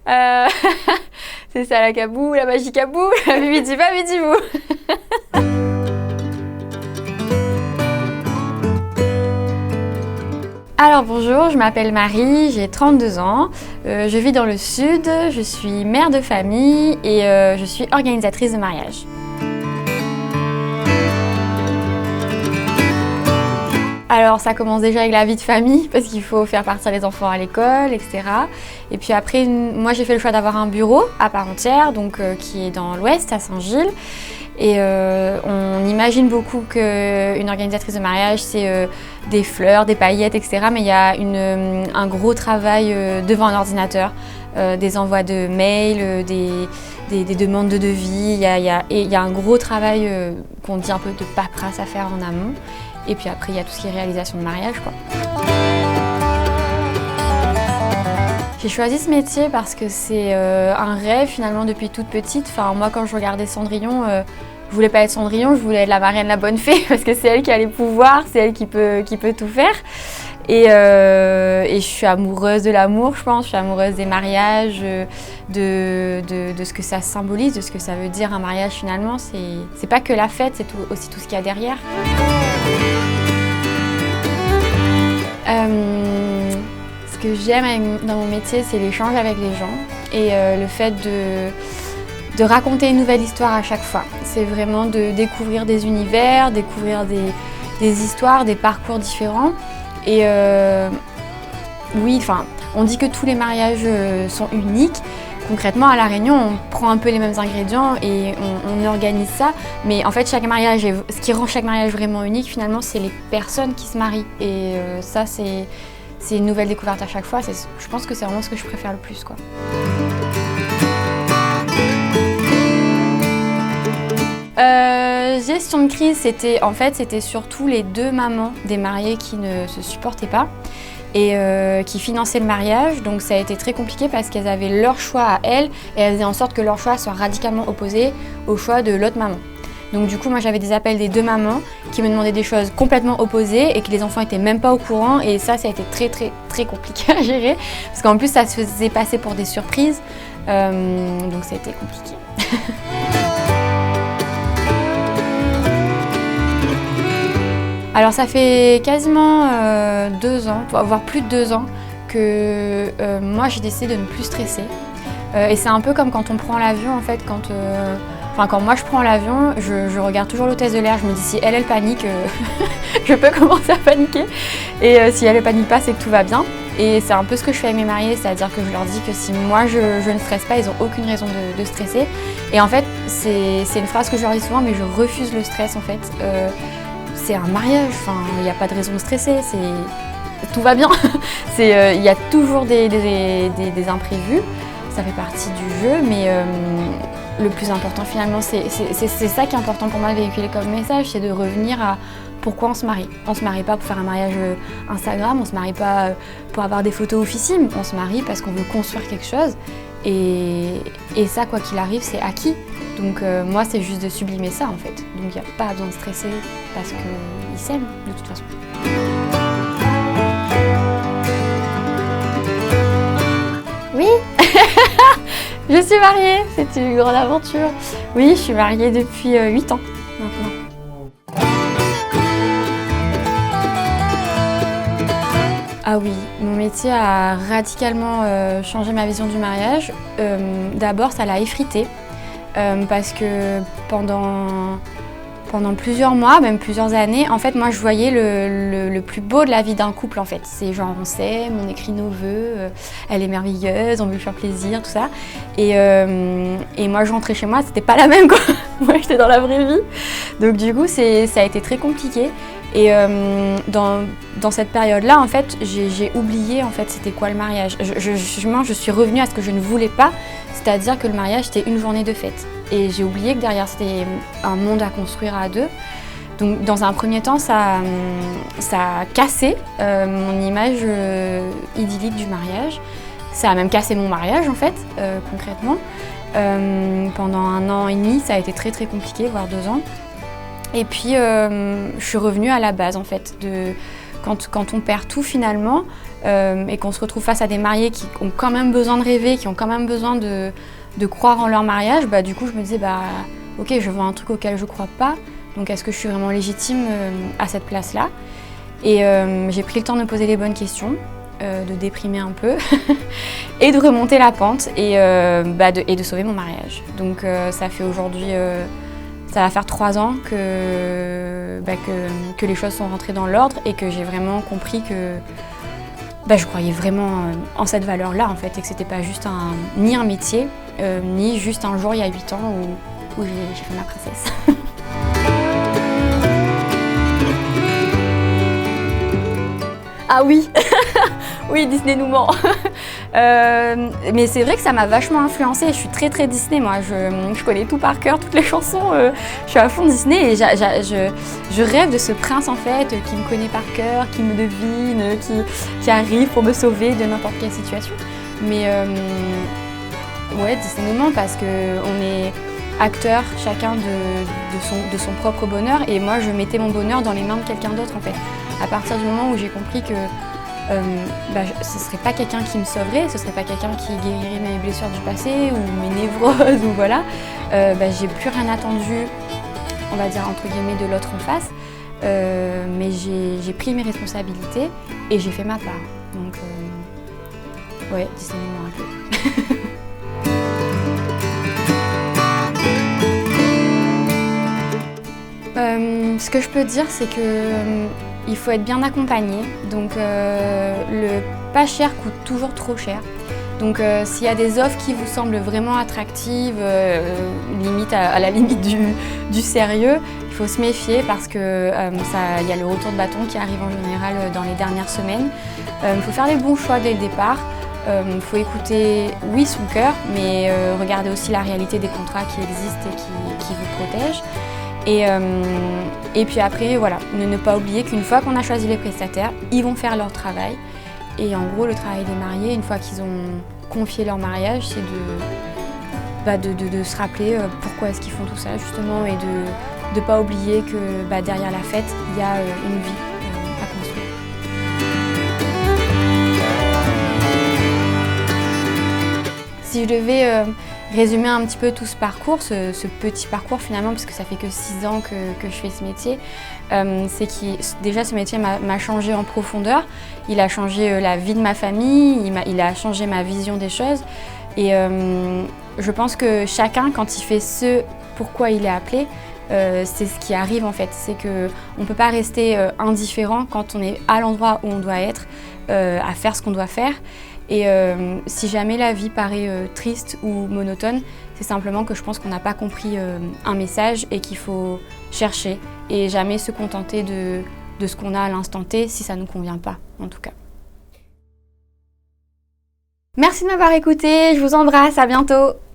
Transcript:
Euh, c'est ça la cabou, la magie cabou, la bibidi babidi-bou. Alors bonjour, je m'appelle Marie, j'ai 32 ans, je vis dans le sud, je suis mère de famille et je suis organisatrice de mariage. Alors ça commence déjà avec la vie de famille parce qu'il faut faire partir les enfants à l'école, etc. Et puis après, moi j'ai fait le choix d'avoir un bureau à part entière, donc qui est dans l'ouest, à Saint-Gilles. Et on imagine beaucoup qu'une organisatrice de mariage, c'est des fleurs, des paillettes, etc. Mais il y a un gros travail devant un ordinateur, des envois de mails, des demandes de devis. Il y a un gros travail qu'on dit un peu de paperasse à faire en amont. Et puis après, il y a tout ce qui est réalisation de mariage, quoi. J'ai choisi ce métier parce que c'est un rêve finalement depuis toute petite. Enfin, moi, quand je regardais Cendrillon, je voulais pas être Cendrillon, je voulais être la marraine, la bonne fée, parce que c'est elle qui a les pouvoirs, c'est elle qui peut tout faire. Et je suis amoureuse de l'amour, je pense. Je suis amoureuse des mariages, de ce que ça symbolise, de ce que ça veut dire un mariage finalement. C'est pas que la fête, c'est aussi tout ce qu'il y a derrière. Ce que j'aime dans mon métier, c'est l'échange avec les gens et le fait de raconter une nouvelle histoire à chaque fois. C'est vraiment de découvrir des univers, découvrir des histoires, des parcours différents. Et oui, on dit que tous les mariages sont uniques. Concrètement, à La Réunion, on prend un peu les mêmes ingrédients et on organise ça. Mais en fait, ce qui rend chaque mariage vraiment unique, finalement, c'est les personnes qui se marient. Et ça, c'est une nouvelle découverte à chaque fois. Je pense que c'est vraiment ce que je préfère le plus, quoi. Gestion de crise, c'était surtout les deux mamans des mariés qui ne se supportaient pas et qui finançaient le mariage. Donc ça a été très compliqué parce qu'elles avaient leur choix à elles et elles faisaient en sorte que leur choix soit radicalement opposé au choix de l'autre maman. Donc du coup, moi j'avais des appels des deux mamans qui me demandaient des choses complètement opposées et que les enfants étaient même pas au courant, et ça a été très très très compliqué à gérer parce qu'en plus ça se faisait passer pour des surprises, donc ça a été compliqué. Alors ça fait quasiment 2 ans, voire plus de 2 ans, que moi j'ai décidé de ne plus stresser. Et c'est un peu comme quand on prend l'avion en fait, quand moi je prends l'avion, je regarde toujours l'hôtesse de l'air, je me dis si elle panique, je peux commencer à paniquer. Et si elle ne panique pas, c'est que tout va bien. Et c'est un peu ce que je fais avec mes mariés, c'est-à-dire que je leur dis que si moi je ne stresse pas, ils n'ont aucune raison de stresser. Et en fait, c'est une phrase que je leur dis souvent, mais je refuse le stress en fait. C'est un mariage, il n'y a pas de raison de stresser, tout va bien. Il y a toujours des imprévus, ça fait partie du jeu, mais le plus important finalement, c'est ça qui est important pour moi de véhiculer comme message, c'est de revenir à pourquoi on se marie. On ne se marie pas pour faire un mariage Instagram, on ne se marie pas pour avoir des photos officielles, on se marie parce qu'on veut construire quelque chose. Et ça, quoi qu'il arrive, c'est acquis. Donc moi, c'est juste de sublimer ça en fait. Donc il n'y a pas besoin de stresser parce qu'ils s'aiment de toute façon. Oui. Je suis mariée, c'est une grande aventure. Oui, je suis mariée depuis 8 ans maintenant. Ah oui, mon métier a radicalement changé ma vision du mariage. D'abord, ça l'a effrité parce que pendant plusieurs mois, même plusieurs années, en fait, moi, je voyais le plus beau de la vie d'un couple, en fait. C'est genre, on s'aime, on écrit nos vœux, elle est merveilleuse, on veut lui faire plaisir, tout ça. Et moi, je rentrais chez moi, c'était pas la même, quoi. Moi, j'étais dans la vraie vie. Donc, du coup, ça a été très compliqué. Et dans cette période-là, en fait, j'ai oublié, en fait, c'était quoi le mariage. Je suis revenue à ce que je ne voulais pas, c'est-à-dire que le mariage, c'était une journée de fête. Et j'ai oublié que derrière, c'était un monde à construire à deux. Donc, dans un premier temps, ça a cassé mon image idyllique du mariage. Ça a même cassé mon mariage, en fait, concrètement. Pendant 1 an et demi, ça a été très, très compliqué, voire 2 ans. Et puis, je suis revenue à la base, en fait, quand on perd tout, finalement, et qu'on se retrouve face à des mariés qui ont quand même besoin de rêver, qui ont quand même besoin de croire en leur mariage, du coup je me disais ok, je vends un truc auquel je crois pas, donc est-ce que je suis vraiment légitime à cette place-là? Et j'ai pris le temps de me poser les bonnes questions, de déprimer un peu et de remonter la pente et de sauver mon mariage. Donc ça fait aujourd'hui, ça va faire 3 ans que les choses sont rentrées dans l'ordre et que j'ai vraiment compris que je croyais vraiment en cette valeur-là en fait, et que c'était pas juste ni un métier, ni juste un jour il y a 8 ans où j'ai fait ma princesse. Ah oui, oui, Disney nous ment. Mais c'est vrai que ça m'a vachement influencée. Je suis très très Disney, moi. Je connais tout par cœur, toutes les chansons. Je suis à fond Disney et je rêve de ce prince en fait qui me connaît par cœur, qui me devine, qui arrive pour me sauver de n'importe quelle situation. Mais ouais, Disney nous ment parce qu'on est acteur chacun de son propre bonheur, et moi je mettais mon bonheur dans les mains de quelqu'un d'autre en fait. À partir du moment où j'ai compris que ce serait pas quelqu'un qui me sauverait, ce serait pas quelqu'un qui guérirait mes blessures du passé ou mes névroses ou voilà, j'ai plus rien attendu, on va dire entre guillemets, de l'autre en face, mais j'ai pris mes responsabilités et j'ai fait ma part. Donc ouais, Disney-moi un peu. Ce que je peux dire, c'est qu'il faut être bien accompagné. Donc le pas cher coûte toujours trop cher. Donc s'il y a des offres qui vous semblent vraiment attractives, limite à la limite du sérieux, il faut se méfier parce qu'il y a le retour de bâton qui arrive en général dans les dernières semaines. Il faut faire les bons choix dès le départ. Il faut écouter, oui, son cœur, mais regarder aussi la réalité des contrats qui existent et qui vous protègent. Et puis après, voilà, ne pas oublier qu'une fois qu'on a choisi les prestataires, ils vont faire leur travail. Et en gros, le travail des mariés, une fois qu'ils ont confié leur mariage, c'est de se rappeler pourquoi est-ce qu'ils font tout ça, justement, et de ne pas oublier que derrière la fête, il y a une vie à construire. Si je devais résumer un petit peu tout ce parcours, ce petit parcours finalement, parce que ça fait que 6 ans que je fais ce métier, c'est que déjà ce métier m'a changé en profondeur. Il a changé la vie de ma famille, il a changé ma vision des choses. Et je pense que chacun, quand il fait ce pourquoi il est appelé, c'est ce qui arrive en fait. C'est qu'on ne peut pas rester indifférent quand on est à l'endroit où on doit être, à faire ce qu'on doit faire. Et si jamais la vie paraît triste ou monotone, c'est simplement que je pense qu'on n'a pas compris un message et qu'il faut chercher et jamais se contenter de ce qu'on a à l'instant T si ça ne nous convient pas, en tout cas. Merci de m'avoir écouté, je vous embrasse, à bientôt.